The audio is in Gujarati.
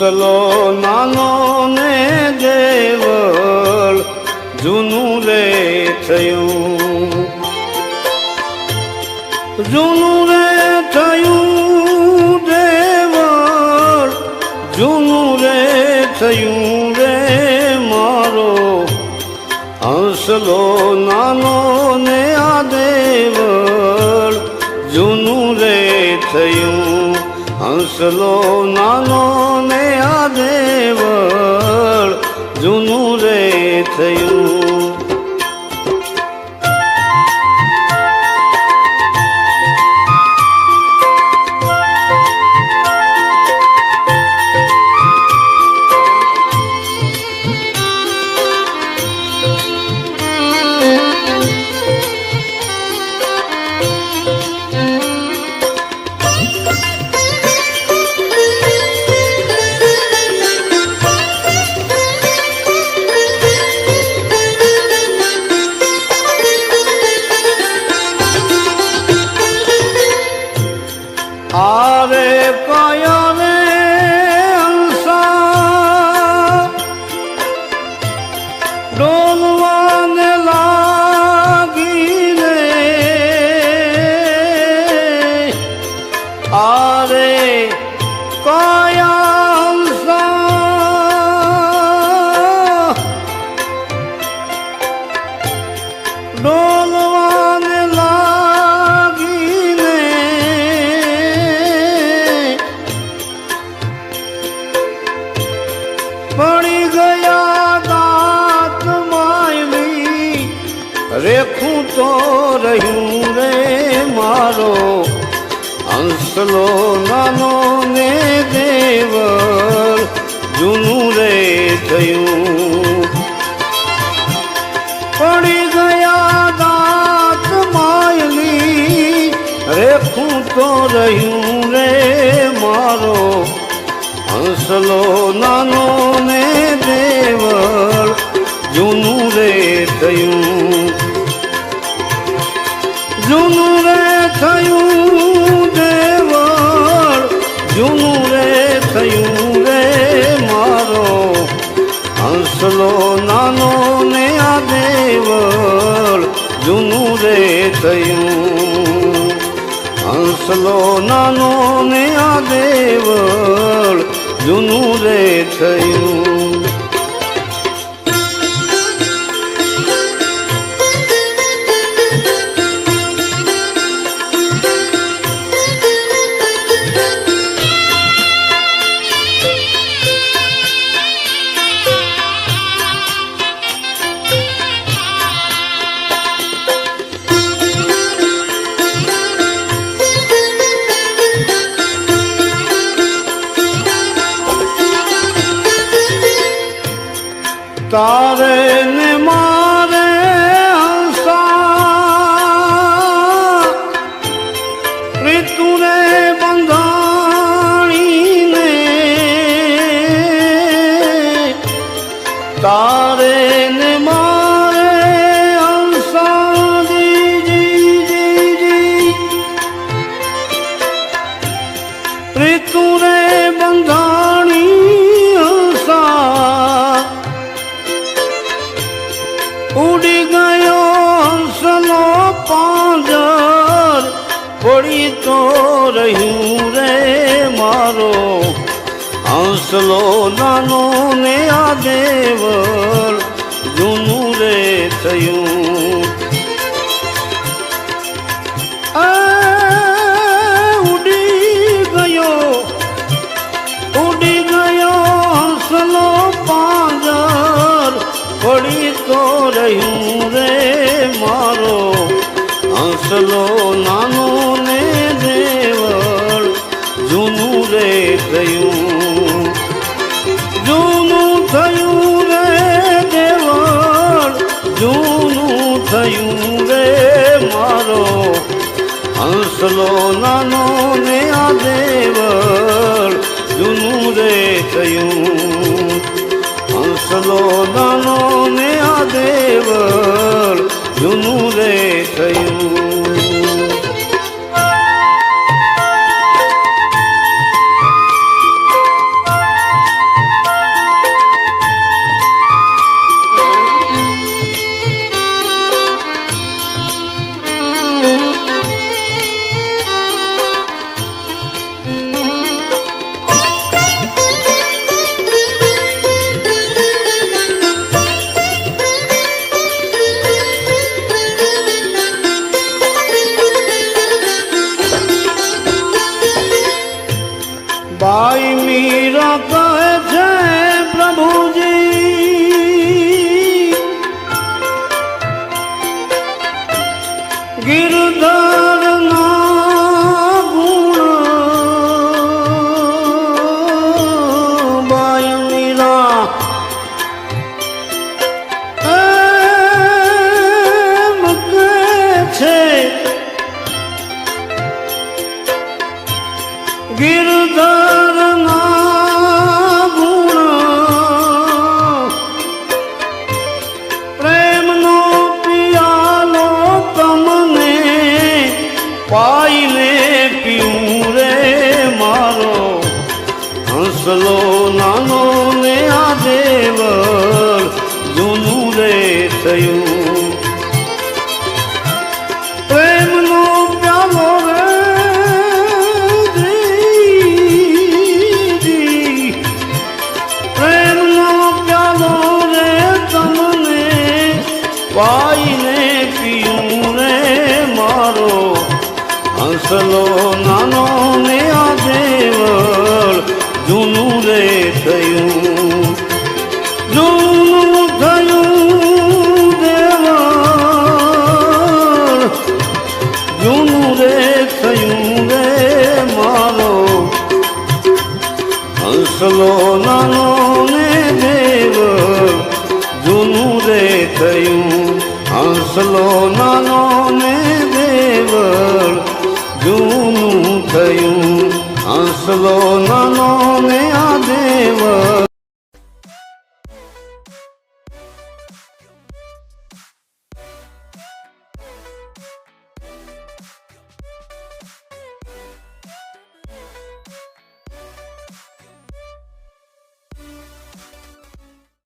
હંસલો નાનો ને દેવળ જૂનું રે થયું, જૂનું રે થયું દેવળ, જૂનું રે થયું રે મારો હંસલો નાનો ને આ દેવળ જૂનું રે થયું, હંસલો નાનો ને આ દેવળ જૂનું રે થયું. આરે કયા રે હંસા ડોલવાને લાગીને, આરે કયા હંસા ડોલવાને પડી ગયા દાંત માયલી, રેખું તો રહ્યું રે મારો હંસલો નાનો ને દેવળ જૂનું રે થયું, પડી ગયા દાંત માયલી, રેખું તો રહ્યું રે મારો હંસલો નાનો ને દેવળ જૂનું રે થયું, જૂનું રે થયું દેવળ જૂનું રે થયું રે મારો હંસલો નાનો ને આ દેવળ જૂનું રે થયું, હંસલો નાનો ને આ દેવળ જૂનું રે થયું. તારે ને મારે હંસા ઋતુ રે બંધાણીને, તારે ને મારે હંસા જી ઋતુ રે બંધાણી હંસા ઉડી ગયો હંસલો પાંજર, પડી તો રહ્યું રે મારો હંસલો નાનો ને આ દેવળ જૂનું રે થયું, ઉડી ગયો હંસલો પાંજર, પડી તો રહ્યું રે મારો હંસલો નાનો ને દેવળ જૂનું રે થયું, જૂનું થયું રે દેવળ જૂનું થયું રે મારો હંસલો નાનો ને આ દેવળ જૂનું રે થયું, હંસલો નાનો ને આ દેવળ જૂનું રે થયું. બાઈ મીરા કહે છે પ્રભુજી ગિરધર ના ગુણ બાઈ મીરા એમ કહે છે ગિરધર ના ગુણ પ્રેમનો પિયાલો તમને પાઈને પીવું રે મારો હંસલો નાનો ને આ દેવર જૂનું રે થયું પ્રેમનો પ્યાલો રે પાઈને પીવું રે મારો હંસલો નાનો ને આ દેવળ જૂનું રે થયું જૂનું થયું દેવળ જૂનું રે થયું રે મારો હંસલો નાનો ને દેવળ જૂનું રે થયું હંસલો નાનો ને દેવળ જૂનું થયું હંસલો નાનો ને આ દેવળ